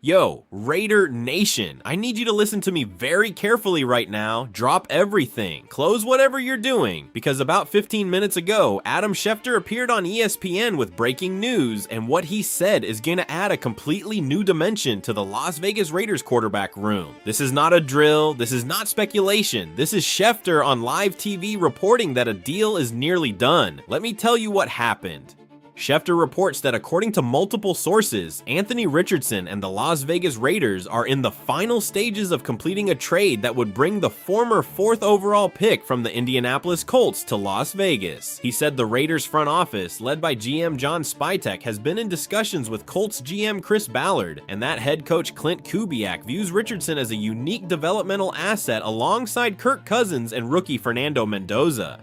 Yo, Raider Nation, I need you to listen to me very carefully right now. Drop everything. Close whatever you're doing, because about 15 minutes ago, Adam Schefter appeared on ESPN with breaking news, and what he said is gonna add a completely new dimension to the Las Vegas Raiders quarterback room. This is not a drill, this is not speculation, this is Schefter on live TV reporting that a deal is nearly done. Let me tell you what happened. Schefter reports that according to multiple sources, Anthony Richardson and the Las Vegas Raiders are in the final stages of completing a trade that would bring the former 4th overall pick from the Indianapolis Colts to Las Vegas. He said the Raiders front office, led by GM John Spytek, has been in discussions with Colts GM Chris Ballard, and that head coach Clint Kubiak views Richardson as a unique developmental asset alongside Kirk Cousins and rookie Fernando Mendoza.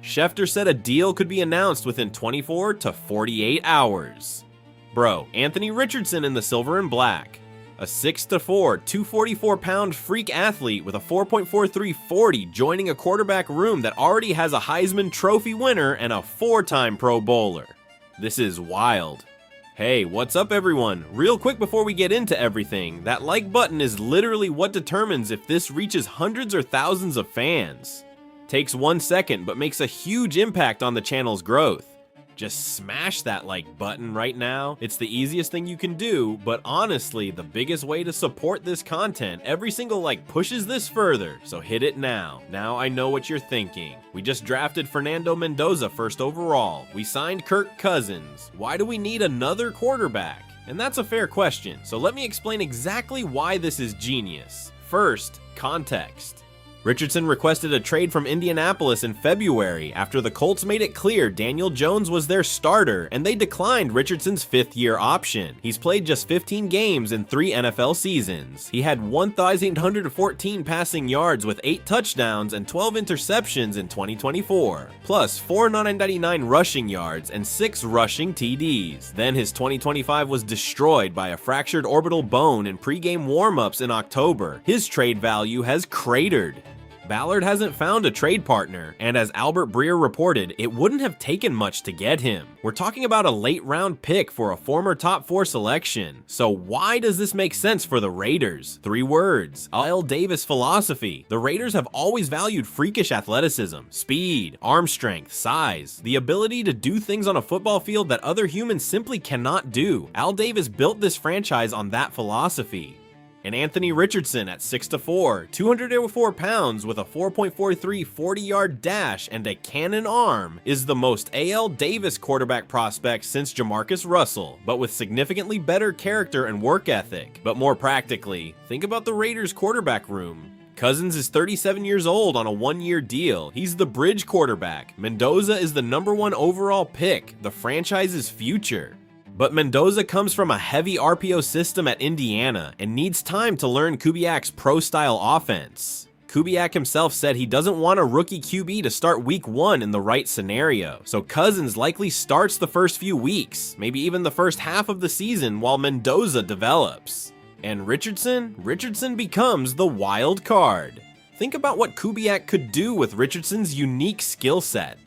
Schefter said a deal could be announced within 24 to 48 hours. Bro, Anthony Richardson in the silver and black. A 6'4", 244-pound freak athlete with a 4.43 40 joining a quarterback room that already has a Heisman Trophy winner and a 4-time Pro Bowler. This is wild. Hey, what's up everyone? Real quick before we get into everything, that like button is literally what determines if this reaches hundreds or thousands of fans. Takes 1 second, but makes a huge impact on the channel's growth. Just smash that like button right now. It's the easiest thing you can do, but honestly, the biggest way to support this content, every single like pushes this further, so hit it now. Now I know what you're thinking. We just drafted Fernando Mendoza 1st overall. We signed Kirk Cousins. Why do we need another quarterback? And that's a fair question, so let me explain exactly why this is genius. First, context. Richardson requested a trade from Indianapolis in February after the Colts made it clear Daniel Jones was their starter, and they declined Richardson's 5th-year option. He's played just 15 games in 3 NFL seasons. He had 1,814 passing yards with 8 touchdowns and 12 interceptions in 2024, plus 499 rushing yards and 6 rushing TDs. Then his 2025 was destroyed by a fractured orbital bone in pre-game warm-ups in October. His trade value has cratered. Ballard hasn't found a trade partner, and as Albert Breer reported, it wouldn't have taken much to get him. We're talking about a late-round pick for a former top 4 selection. So why does this make sense for the Raiders? 3 words: Al Davis philosophy. The Raiders have always valued freakish athleticism, speed, arm strength, size, the ability to do things on a football field that other humans simply cannot do. Al Davis built this franchise on that philosophy. And Anthony Richardson at 6'4", 204 pounds with a 4.43 40-yard dash and a cannon arm is the most A.L. Davis quarterback prospect since Jamarcus Russell, but with significantly better character and work ethic. But more practically, think about the Raiders quarterback room. Cousins is 37 years old on a 1-year deal. He's the bridge quarterback. Mendoza is the #1 overall pick, the franchise's future. But Mendoza comes from a heavy RPO system at Indiana and needs time to learn Kubiak's pro-style offense. Kubiak himself said he doesn't want a rookie QB to start week 1 in the right scenario, so Cousins likely starts the first few weeks, maybe even the first half of the season while Mendoza develops. And Richardson becomes the wild card. Think about what Kubiak could do with Richardson's unique skill set.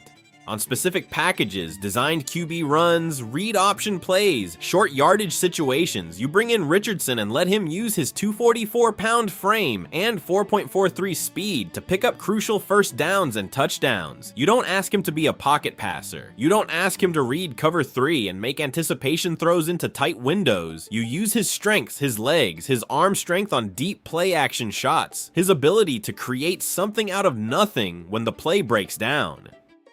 On specific packages, designed QB runs, read option plays, short yardage situations, you bring in Richardson and let him use his 244-pound frame and 4.43 speed to pick up crucial first downs and touchdowns. You don't ask him to be a pocket passer. You don't ask him to read cover 3 and make anticipation throws into tight windows. You use his strengths, his legs, his arm strength on deep play action shots, his ability to create something out of nothing when the play breaks down.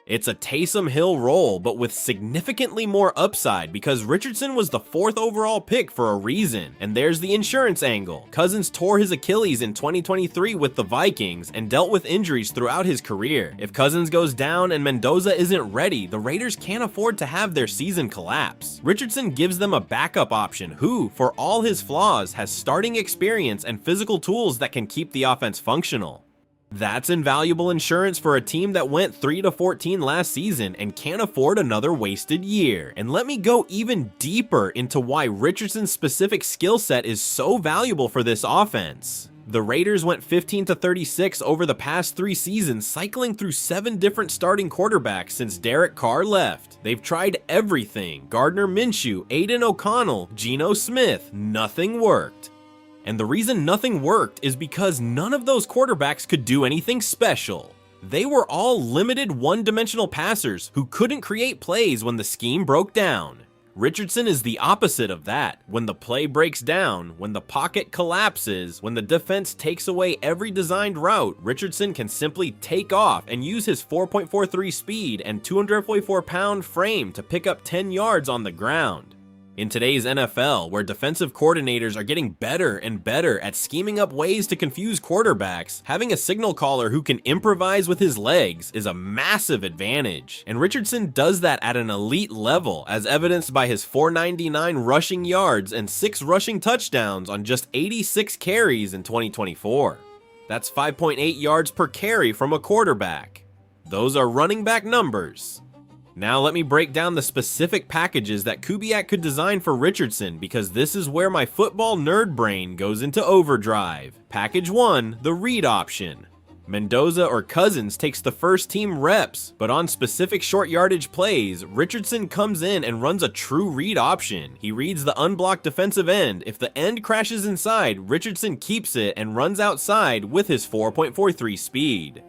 It's a Taysom Hill role, but with significantly more upside because Richardson was the 4th overall pick for a reason. And there's the insurance angle. Cousins tore his Achilles in 2023 with the Vikings and dealt with injuries throughout his career. If Cousins goes down and Mendoza isn't ready, the Raiders can't afford to have their season collapse. Richardson gives them a backup option who, for all his flaws, has starting experience and physical tools that can keep the offense functional. That's invaluable insurance for a team that went 3-14 last season and can't afford another wasted year. And let me go even deeper into why Richardson's specific skill set is so valuable for this offense. The Raiders went 15-36 over the past 3 seasons, cycling through 7 different starting quarterbacks since Derek Carr left. They've tried everything: Gardner Minshew, Aiden O'Connell, Geno Smith. Nothing worked. And the reason nothing worked is because none of those quarterbacks could do anything special. They were all limited one-dimensional passers who couldn't create plays when the scheme broke down. Richardson is the opposite of that. When the play breaks down, when the pocket collapses, when the defense takes away every designed route, Richardson can simply take off and use his 4.43 speed and 244-pound frame to pick up 10 yards on the ground. In today's NFL, where defensive coordinators are getting better and better at scheming up ways to confuse quarterbacks, having a signal caller who can improvise with his legs is a massive advantage. And Richardson does that at an elite level, as evidenced by his 499 rushing yards and 6 rushing touchdowns on just 86 carries in 2024. That's 5.8 yards per carry from a quarterback. Those are running back numbers. Now let me break down the specific packages that Kubiak could design for Richardson, because this is where my football nerd brain goes into overdrive. Package 1, the read option. Mendoza or Cousins takes the first team reps, but on specific short yardage plays, Richardson comes in and runs a true read option. He reads the unblocked defensive end. If the end crashes inside, Richardson keeps it and runs outside with his 4.43 speed.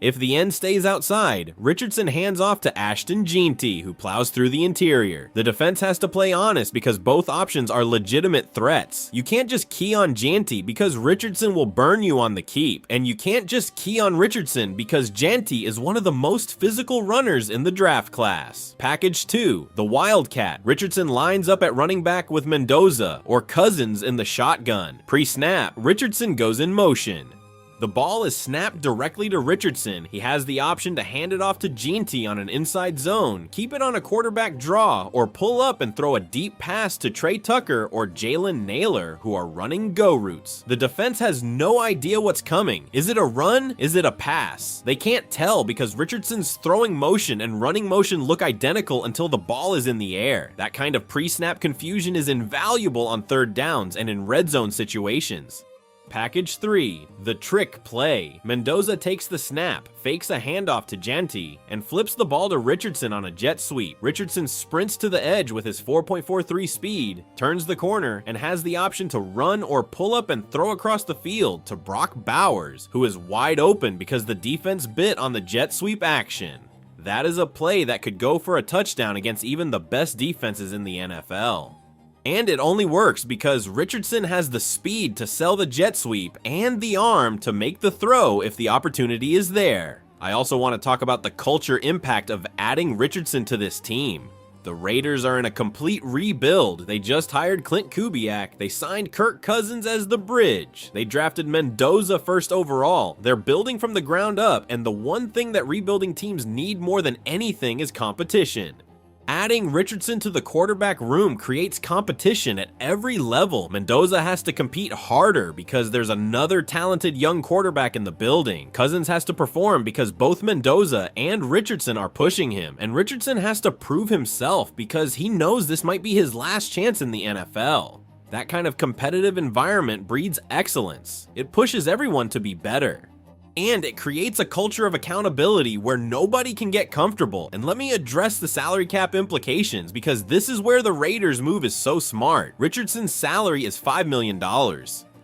If the end stays outside, Richardson hands off to Ashton Jeanty, who plows through the interior. The defense has to play honest because both options are legitimate threats. You can't just key on Jeanty because Richardson will burn you on the keep, and you can't just key on Richardson because Jeanty is one of the most physical runners in the draft class. Package 2, the Wildcat. Richardson lines up at running back with Mendoza or Cousins in the shotgun. Pre-snap, Richardson goes in motion. The ball is snapped directly to Richardson. He has the option to hand it off to Jeanty on an inside zone, keep it on a quarterback draw, or pull up and throw a deep pass to Trey Tucker or Jalen Naylor, who are running go routes. The defense has no idea what's coming. Is it a run? Is it a pass? They can't tell because Richardson's throwing motion and running motion look identical until the ball is in the air. That kind of pre-snap confusion is invaluable on third downs and in red zone situations. Package 3, the trick play. Mendoza takes the snap, fakes a handoff to Jeanty, and flips the ball to Richardson on a jet sweep. Richardson sprints to the edge with his 4.43 speed, turns the corner, and has the option to run or pull up and throw across the field to Brock Bowers, who is wide open because the defense bit on the jet sweep action. That is a play that could go for a touchdown against even the best defenses in the NFL. And it only works because Richardson has the speed to sell the jet sweep and the arm to make the throw if the opportunity is there. I also want to talk about the culture impact of adding Richardson to this team. The Raiders are in a complete rebuild. They just hired Clint Kubiak. They signed Kirk Cousins as the bridge. They drafted Mendoza first overall. They're building from the ground up, and the one thing that rebuilding teams need more than anything is competition. Adding Richardson to the quarterback room creates competition at every level. Mendoza has to compete harder because there's another talented young quarterback in the building. Cousins has to perform because both Mendoza and Richardson are pushing him. And Richardson has to prove himself because he knows this might be his last chance in the NFL. That kind of competitive environment breeds excellence. It pushes everyone to be better. And it creates a culture of accountability where nobody can get comfortable. And let me address the salary cap implications because this is where the Raiders' move is so smart. Richardson's salary is $5 million.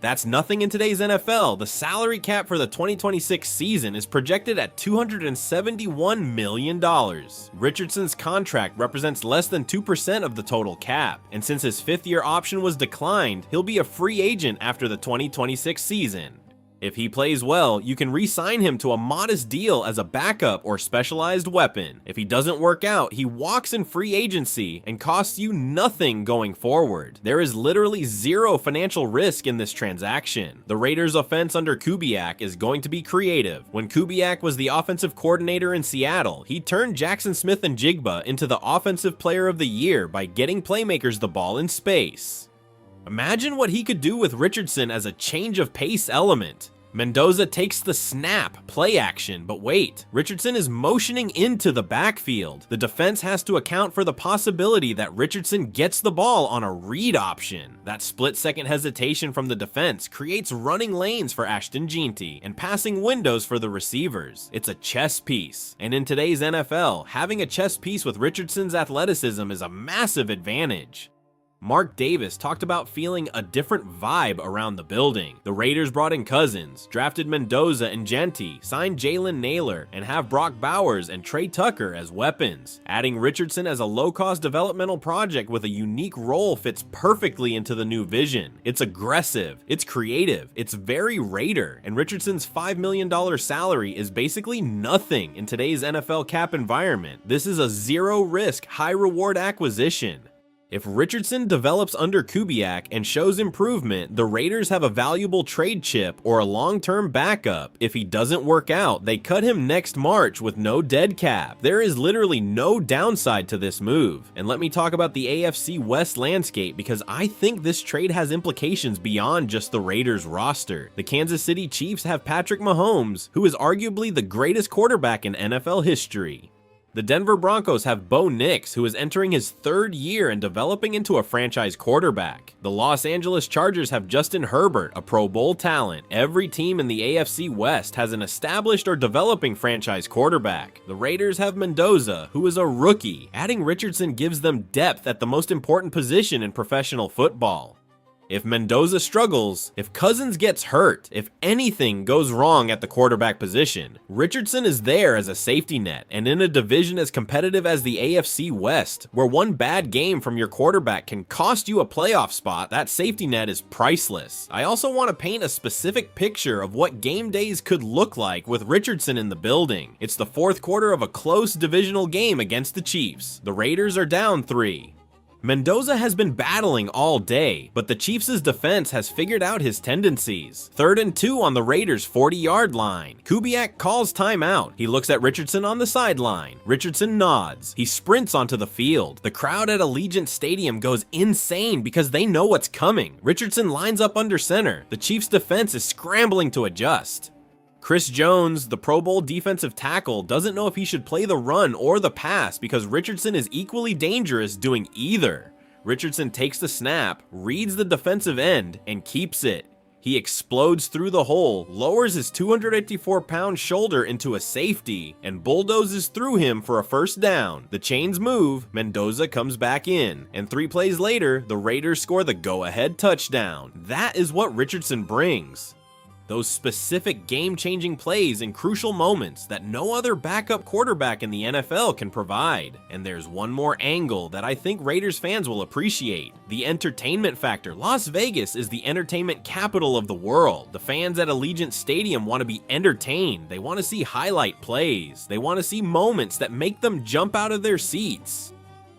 That's nothing in today's NFL. The salary cap for the 2026 season is projected at $271 million. Richardson's contract represents less than 2% of the total cap. And since his fifth-year option was declined, he'll be a free agent after the 2026 season. If he plays well, you can re-sign him to a modest deal as a backup or specialized weapon. If he doesn't work out, he walks in free agency and costs you nothing going forward. There is literally zero financial risk in this transaction. The Raiders' offense under Kubiak is going to be creative. When Kubiak was the offensive coordinator in Seattle, he turned Jackson Smith and Jigba into the Offensive Player of the Year by getting playmakers the ball in space. Imagine what he could do with Richardson as a change of pace element. Mendoza takes the snap, play action, but wait, Richardson is motioning into the backfield. The defense has to account for the possibility that Richardson gets the ball on a read option. That split-second hesitation from the defense creates running lanes for Ashton Jeanty and passing windows for the receivers. It's a chess piece, and in today's NFL, having a chess piece with Richardson's athleticism is a massive advantage. Mark Davis talked about feeling a different vibe around the building. The Raiders brought in Cousins, drafted Mendoza and Jeanty, signed Jalen Naylor, and have Brock Bowers and Trey Tucker as weapons. Adding Richardson as a low-cost developmental project with a unique role fits perfectly into the new vision. It's aggressive, it's creative, it's very Raider, and Richardson's $5 million salary is basically nothing in today's NFL cap environment. This is a zero-risk, high-reward acquisition. If Richardson develops under Kubiak and shows improvement, the Raiders have a valuable trade chip or a long-term backup. If he doesn't work out, they cut him next March with no dead cap. There is literally no downside to this move. And let me talk about the AFC West landscape because I think this trade has implications beyond just the Raiders roster. The Kansas City Chiefs have Patrick Mahomes, who is arguably the greatest quarterback in NFL history. The Denver Broncos have Bo Nix, who is entering his third year and developing into a franchise quarterback. The Los Angeles Chargers have Justin Herbert, a Pro Bowl talent. Every team in the AFC West has an established or developing franchise quarterback. The Raiders have Mendoza, who is a rookie. Adding Richardson gives them depth at the most important position in professional football. If Mendoza struggles, if Cousins gets hurt, if anything goes wrong at the quarterback position, Richardson is there as a safety net, and in a division as competitive as the AFC West, where one bad game from your quarterback can cost you a playoff spot, that safety net is priceless. I also want to paint a specific picture of what game days could look like with Richardson in the building. It's the fourth quarter of a close divisional game against the Chiefs. The Raiders are down 3. Mendoza has been battling all day, but the Chiefs' defense has figured out his tendencies. 3rd and 2 on the Raiders' 40-yard line. Kubiak calls timeout. He looks at Richardson on the sideline. Richardson nods. He sprints onto the field. The crowd at Allegiant Stadium goes insane because they know what's coming. Richardson lines up under center. The Chiefs' defense is scrambling to adjust. Chris Jones, the Pro Bowl defensive tackle, doesn't know if he should play the run or the pass because Richardson is equally dangerous doing either. Richardson takes the snap, reads the defensive end, and keeps it. He explodes through the hole, lowers his 284-pound shoulder into a safety, and bulldozes through him for a first down. The chains move, Mendoza comes back in, and 3 plays later, the Raiders score the go-ahead touchdown. That is what Richardson brings. Those specific game-changing plays in crucial moments that no other backup quarterback in the NFL can provide. And there's one more angle that I think Raiders fans will appreciate. The entertainment factor. Las Vegas is the entertainment capital of the world. The fans at Allegiant Stadium want to be entertained. They want to see highlight plays. They want to see moments that make them jump out of their seats.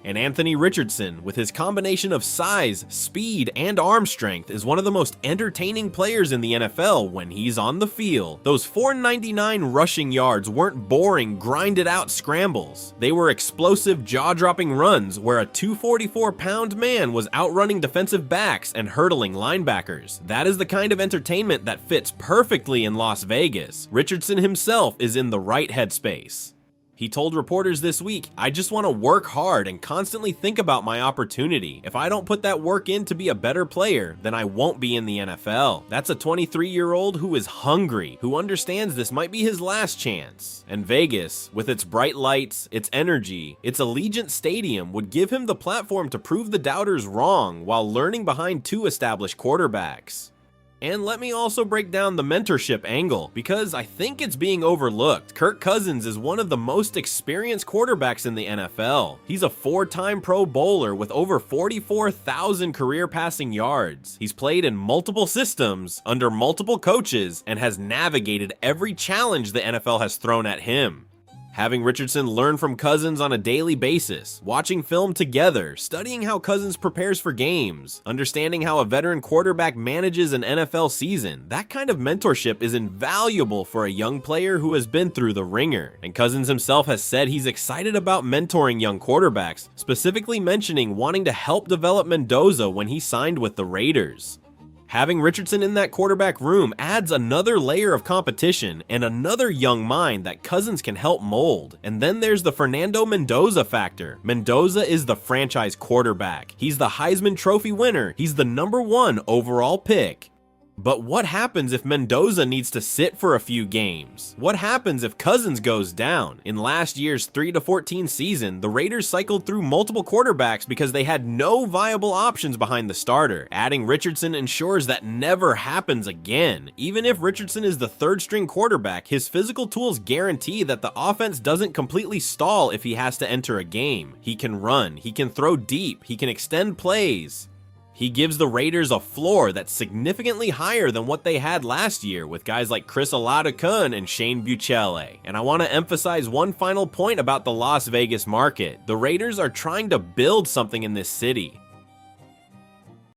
And Anthony Richardson, with his combination of size, speed, and arm strength, is one of the most entertaining players in the NFL when he's on the field. Those 499 rushing yards weren't boring, grinded-out scrambles. They were explosive, jaw-dropping runs where a 244-pound man was outrunning defensive backs and hurdling linebackers. That is the kind of entertainment that fits perfectly in Las Vegas. Richardson himself is in the right headspace. He told reporters this week, "I just want to work hard and constantly think about my opportunity. If I don't put that work in to be a better player, then I won't be in the NFL." That's a 23-year-old who is hungry, who understands this might be his last chance. And Vegas, with its bright lights, its energy, its Allegiant Stadium would give him the platform to prove the doubters wrong while learning behind 2 established quarterbacks. And let me also break down the mentorship angle, because I think it's being overlooked. Kirk Cousins is one of the most experienced quarterbacks in the NFL. He's a 4-time Pro Bowler with over 44,000 career passing yards. He's played in multiple systems, under multiple coaches, and has navigated every challenge the NFL has thrown at him. Having Richardson learn from Cousins on a daily basis, watching film together, studying how Cousins prepares for games, understanding how a veteran quarterback manages an NFL season, that kind of mentorship is invaluable for a young player who has been through the ringer. And Cousins himself has said he's excited about mentoring young quarterbacks, specifically mentioning wanting to help develop Mendoza when he signed with the Raiders. Having Richardson in that quarterback room adds another layer of competition and another young mind that Cousins can help mold. And then there's the Fernando Mendoza factor. Mendoza is the franchise quarterback. He's the Heisman Trophy winner. He's the #1 overall pick. But what happens if Mendoza needs to sit for a few games? What happens if Cousins goes down? In last year's 3-14 season, the Raiders cycled through multiple quarterbacks because they had no viable options behind the starter. Adding Richardson ensures that never happens again. Even if Richardson is the third-string quarterback, his physical tools guarantee that the offense doesn't completely stall if he has to enter a game. He can run, he can throw deep, he can extend plays. He gives the Raiders a floor that's significantly higher than what they had last year with guys like Chris Oladokun and Shane Buechele. And I want to emphasize one final point about the Las Vegas market. The Raiders are trying to build something in this city.